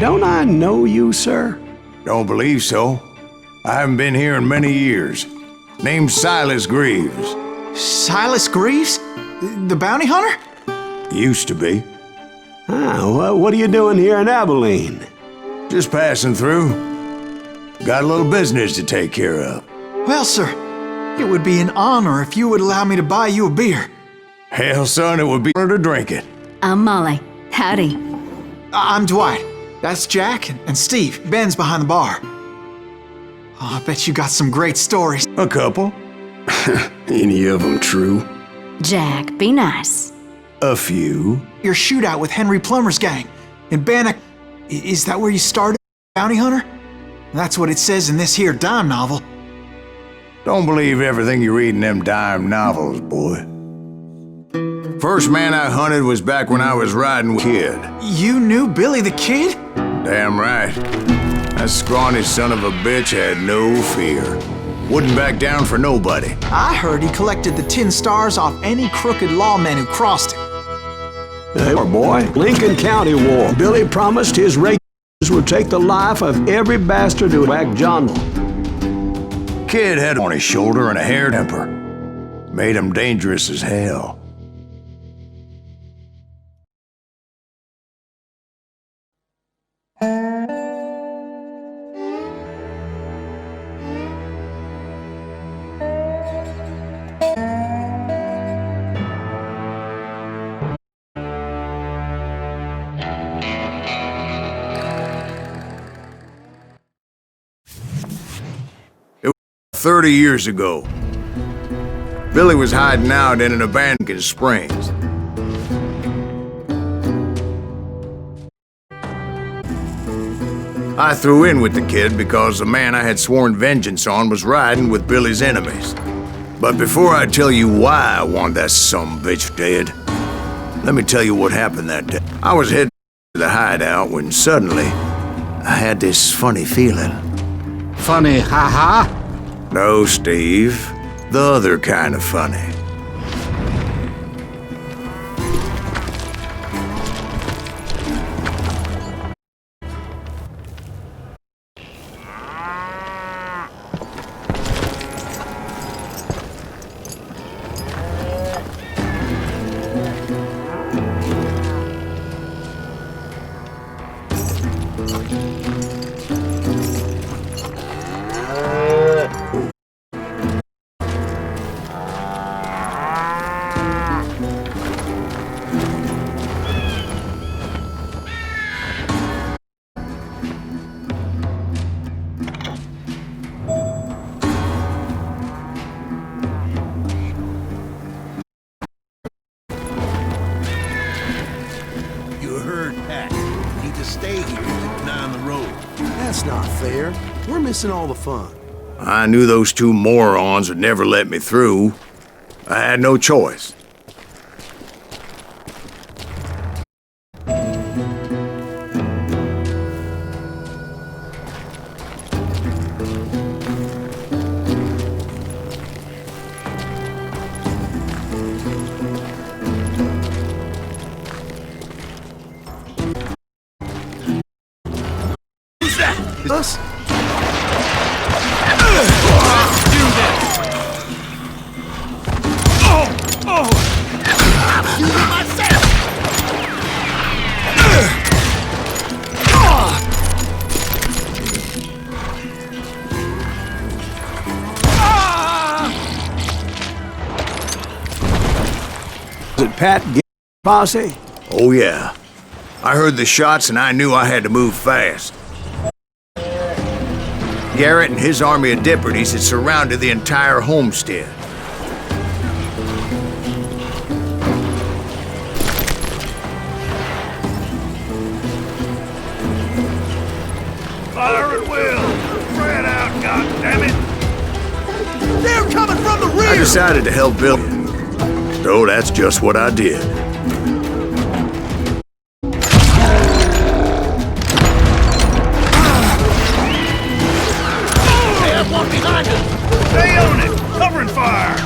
don't I know you, sir? Don't believe so. I haven't been here in many years. Name's Silas Greaves. Silas Greaves? The bounty hunter? Used to be. Ah, what are you doing here in Abilene? Just passing through. Got a little business to take care of. Well, sir, it would be an honor if you would allow me to buy you a beer. Hell, son, it would be an honor to drink it. I'm Molly. Howdy. I'm Dwight. That's Jack and Steve. Ben's behind the bar. Oh, I bet you got some great stories. A couple. Any of them true? Jack, be nice. A few. Your shootout with Henry Plummer's gang in Bannock. Is that where you started, bounty hunter? That's what it says in this here dime novel. Don't believe everything you read in them dime novels, boy. First man I hunted was back when I was riding with Kid. You knew Billy the Kid? Damn right. That scrawny son of a bitch had no fear. Wouldn't back down for nobody. I heard he collected the 10 stars off any crooked lawmen who crossed him. Hey, boy, Lincoln County War. Billy promised his rangers would take the life of every bastard who whacked John. Kid had on his shoulder and a hair temper. Made him dangerous as hell. It was 30 years ago. Billy was hiding out in an abandoned Springs. I threw in with the kid because the man I had sworn vengeance on was riding with Billy's enemies. But before I tell you why I want that sumbitch dead, let me tell you what happened that day. I was heading to the hideout when suddenly I had this funny feeling. Funny, haha? No, Steve. The other kind of funny. Stay here and keep an eye on the road. That's not fair. We're missing all the fun. I knew those two morons would never let me through. I had no choice. Us? Is it Pat Posse? Oh yeah. I heard the shots and I knew I had to move fast. Garrett and his army of deputies had surrounded the entire homestead. Fire at will! Spread out, goddammit! They're coming from the rear! I decided to help Bill. So that's just what I did. One behind us! Stay on it! Covering fire!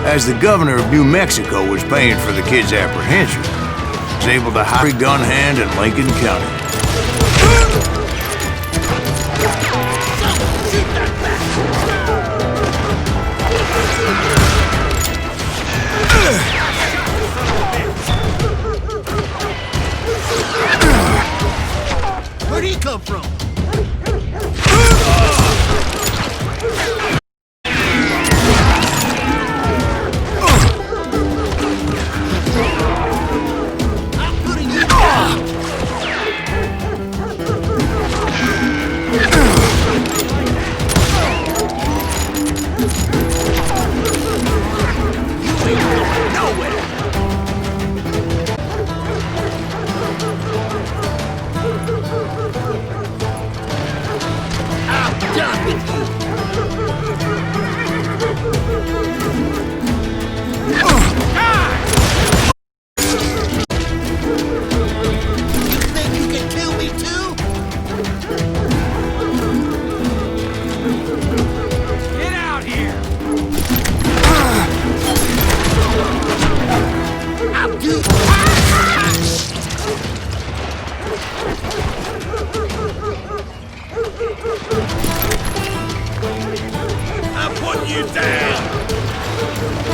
As the governor of New Mexico was paying for the kid's apprehension, he was able to hire a gun hand in Lincoln County. Where'd he come from?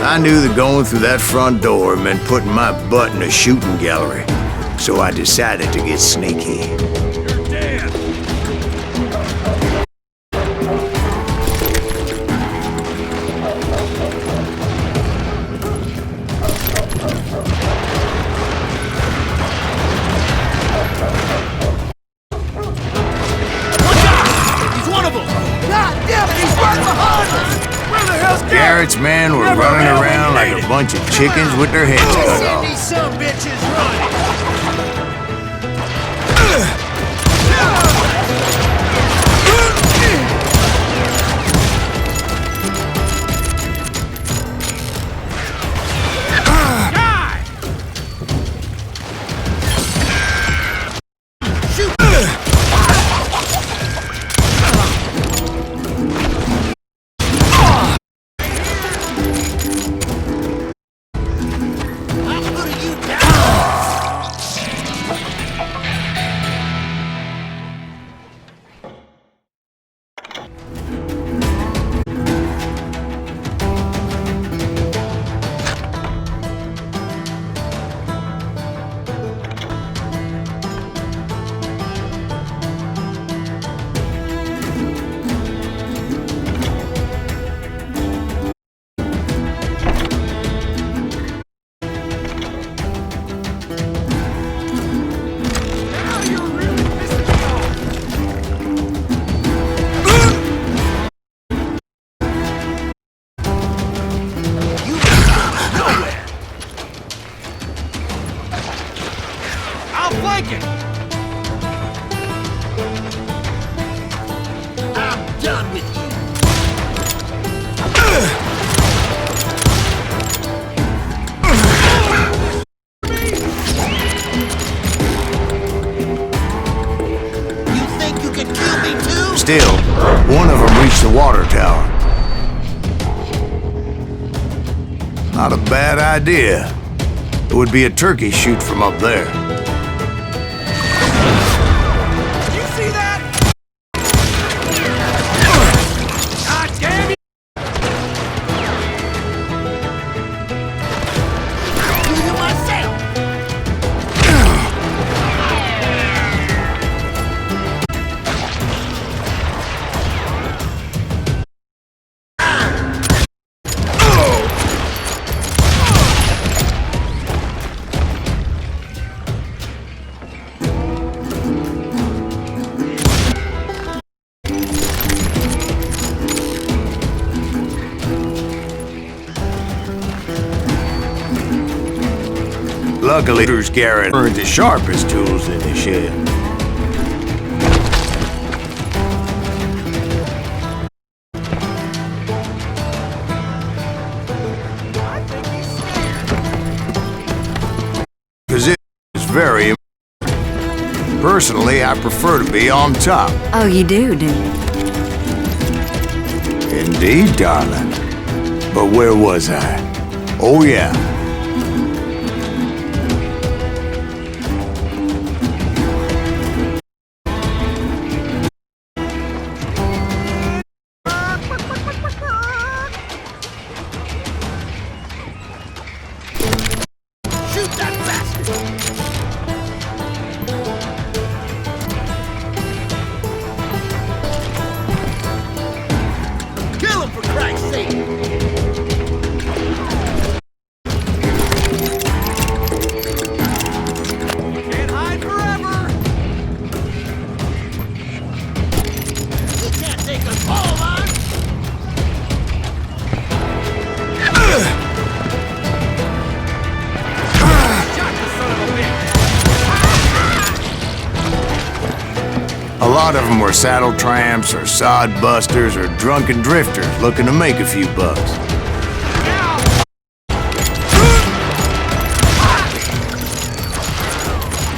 I knew that going through that front door meant putting my butt in a shooting gallery, so I decided to get sneaky. You're dead. Garrett's men were running around like a bunch of chickens with their heads cut off. These some bitches running. Still, one of them reached the water tower. Not a bad idea. It would be a turkey shoot from up there. You see that? God damn it! Do you myself? Luckily, Bruce Garrett earned the sharpest tools in the shed. Because it is very important. Personally, I prefer to be on top. Oh, you do you? Indeed, darling. But where was I? Oh, yeah. Shoot that bastard! Kill him, for Christ's sake! Can't hide forever! He can't take us all on! A lot of them were saddle tramps or sod busters or drunken drifters looking to make a few bucks.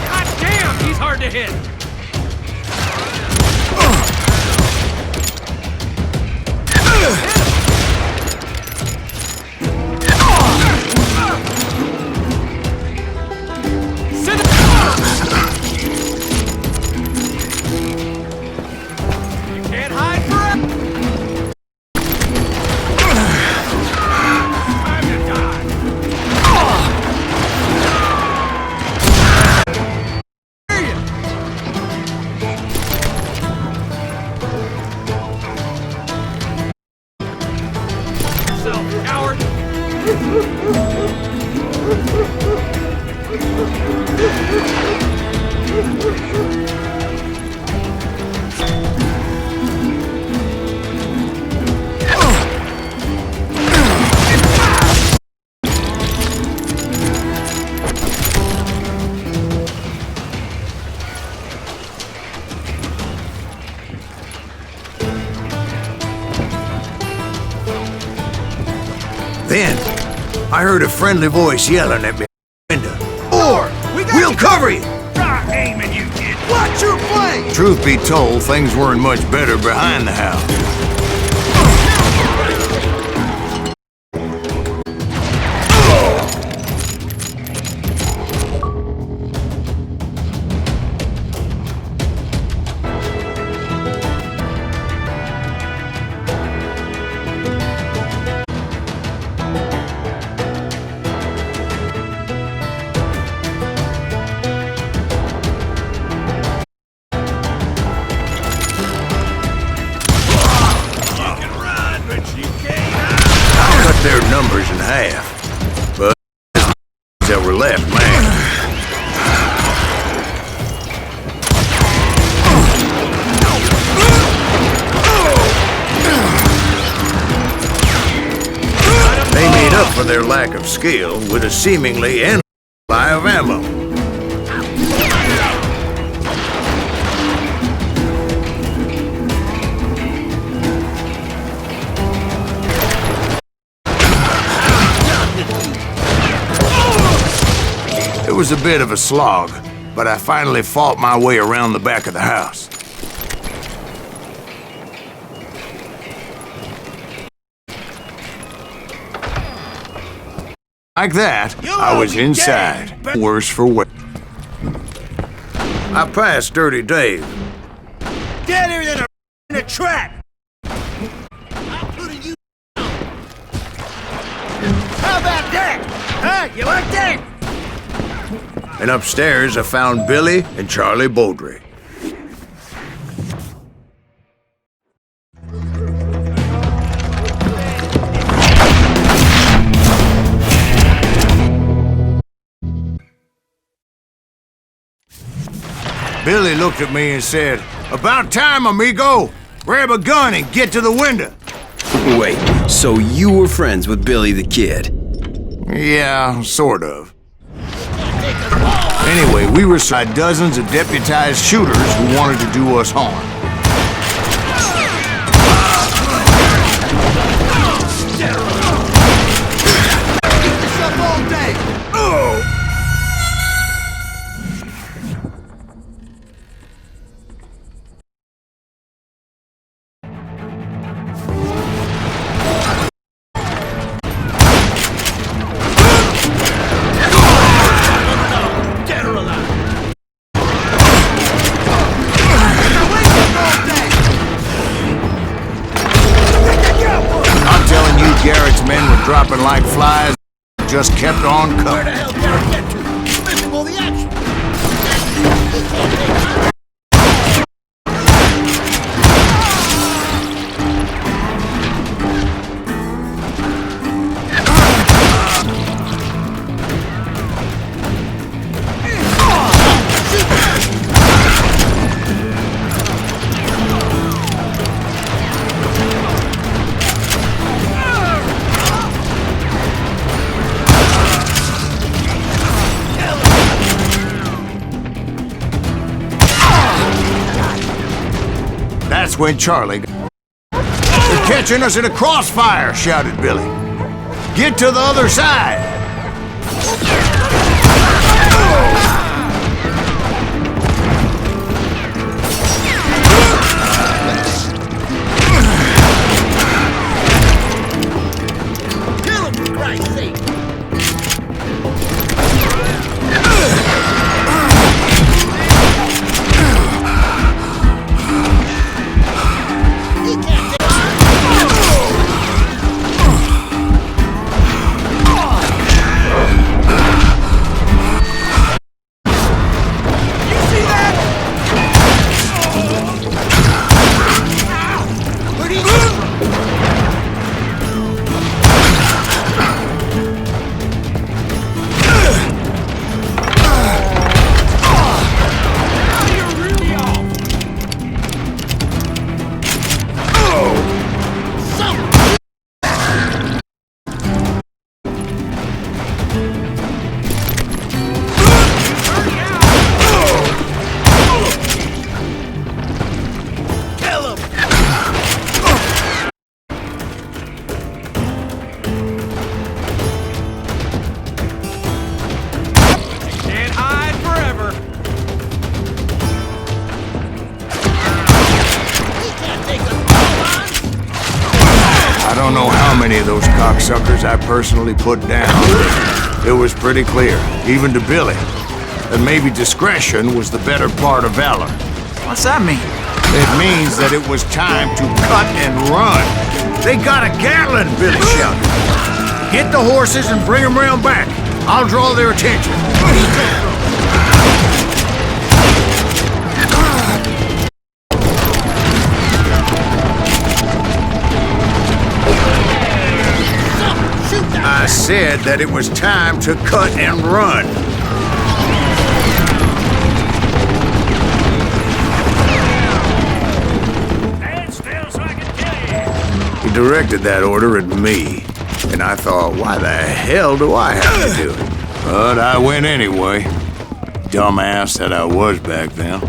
God damn, he's hard to hit. Can't hide forever. Time to die. Self coward. Then, I heard a friendly voice yelling at me in the window. Or, we'll cover you! Try aiming, you kid. Watch your flank! Truth be told, things weren't much better behind the house. Their numbers in half, but that were left, man. They made up for their lack of skill with a seemingly endless supply of ammo. It was a bit of a slog, but I finally fought my way around the back of the house. Like that, I was inside. Worse for wear. I passed Dirty Dave. Deader than in a trap! I'm putting you down! How about that? Huh? You like that? And upstairs, I found Billy and Charlie Beaudry. Billy looked at me and said, "About time, amigo! Grab a gun and get to the window." Wait, so you were friends with Billy the Kid? Yeah, sort of. Anyway, we were side dozens of deputized shooters who wanted to do us harm. Up all day! dropping like flies, just kept on Where the coming. hell did I get to? Missing all the action. That's when Charlie... They're catching us in a crossfire, shouted Billy. Get to the other side! Kill him, for Christ's sake. He can't take You see that? Where'd he come from? You're really off. Kill him! Can't hide forever. He can't take us all on. I don't know how many of those cocksuckers I personally put down, but it was pretty clear, even to Billy, that maybe discretion was the better part of valor. What's that mean? It means that it was time to cut and run. They got a Gatlin, Billy shouted. Get the horses and bring them round back. I'll draw their attention. I said that it was time to cut and run. Stand still so I can kill you. He directed that order at me, and I thought, why the hell do I have to do it? But I went anyway. Dumbass that I was back then.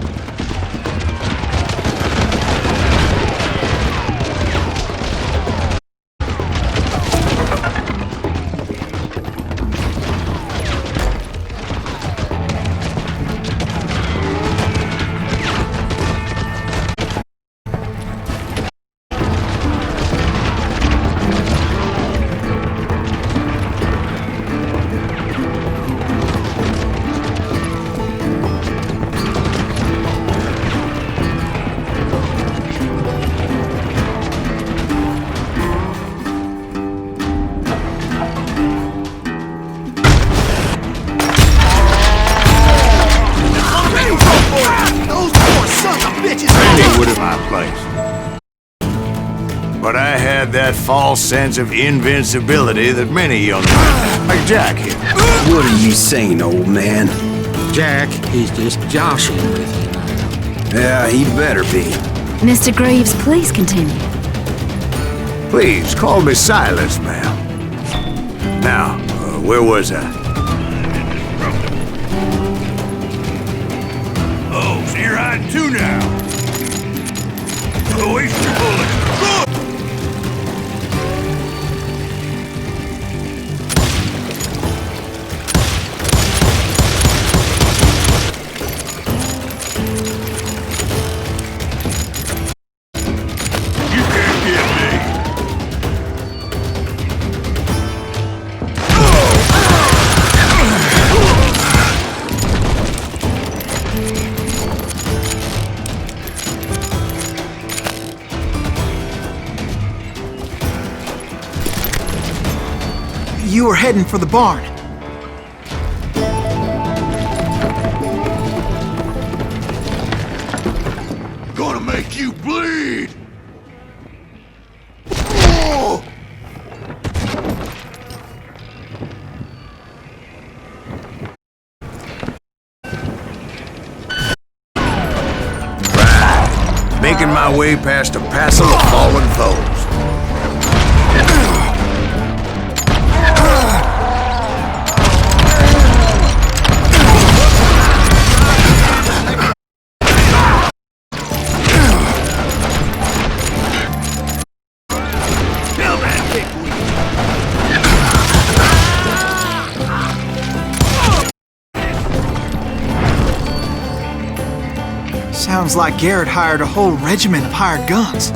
Randy would have my place. But I had that false sense of invincibility that many young men, like Jack here. What are you saying, old man? Jack, he's just joshing with you now. Yeah, he better be. Mr. Greaves, please continue. Please, call me Silas, ma'am. Now, where was I? Oh, so you're hiding too now. Waste your bullets. Go! You can't get me. You were heading for the barn. Gonna make you bleed! Oh! Right. Making my way past a passel of fallen foes. Sounds like Garrett hired a whole regiment of hired guns.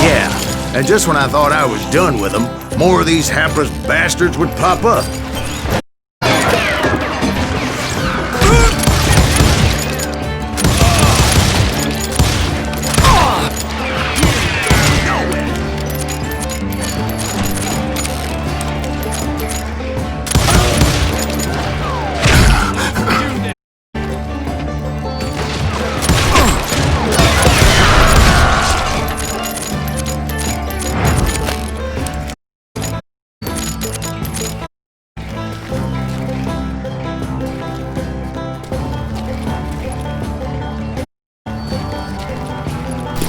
Yeah, and just when I thought I was done with them, more of these hapless bastards would pop up.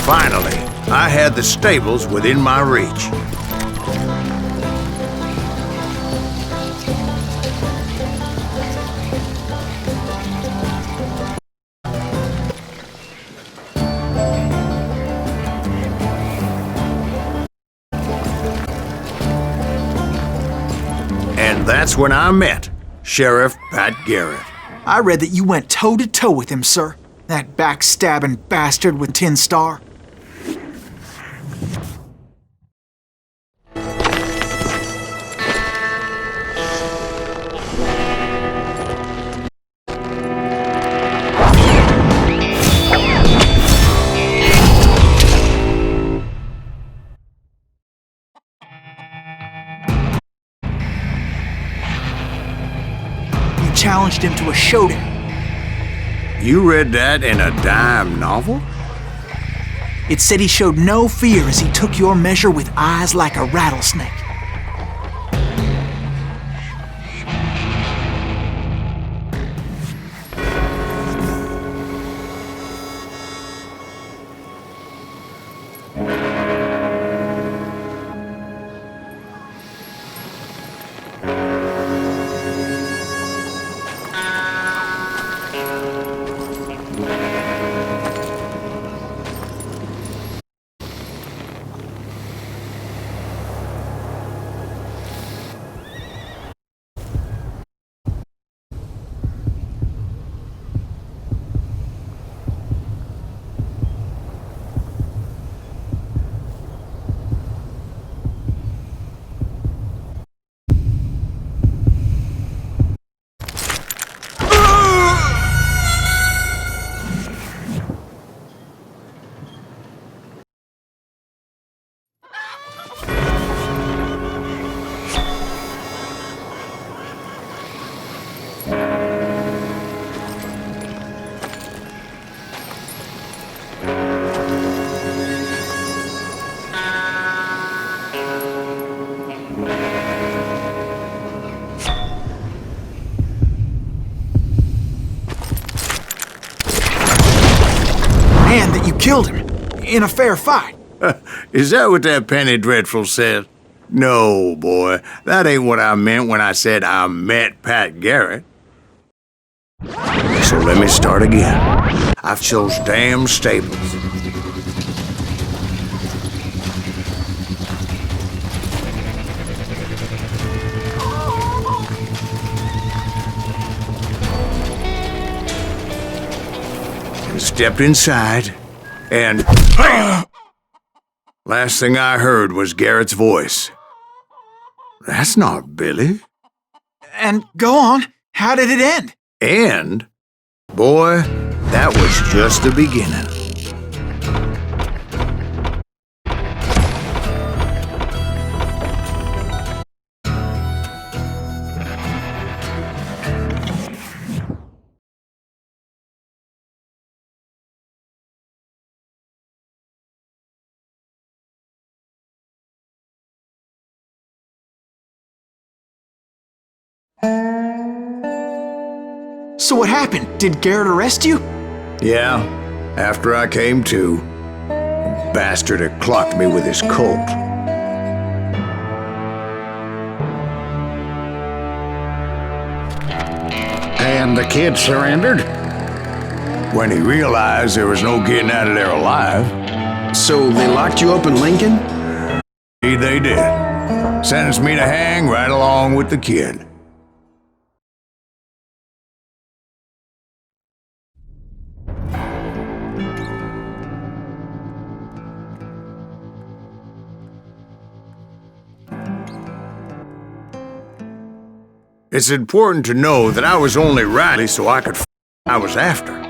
Finally, I had the stables within my reach. And that's when I met Sheriff Pat Garrett. I read that you went toe-to-toe with him, sir. That backstabbing bastard with Tin Star. You challenged him to a showdown. You read that in a dime novel? It said he showed no fear as he took your measure with eyes like a rattlesnake. And that you killed him in a fair fight. Is that what that penny dreadful said? No, boy, that ain't what I meant when I said I met Pat Garrett. So let me start again. I've chose damn stables. Stepped inside, and last thing I heard was Garrett's voice. That's not Billy. And go on, how did it end? And, boy, that was just the beginning. So what happened? Did Garrett arrest you? Yeah, after I came to, the bastard had clocked me with his Colt. And the kid surrendered? When he realized there was no getting out of there alive, So they locked you up in Lincoln? indeed they did. Sentenced me to hang right along with the kid. It's important to know that I was only Riley so I could I was after.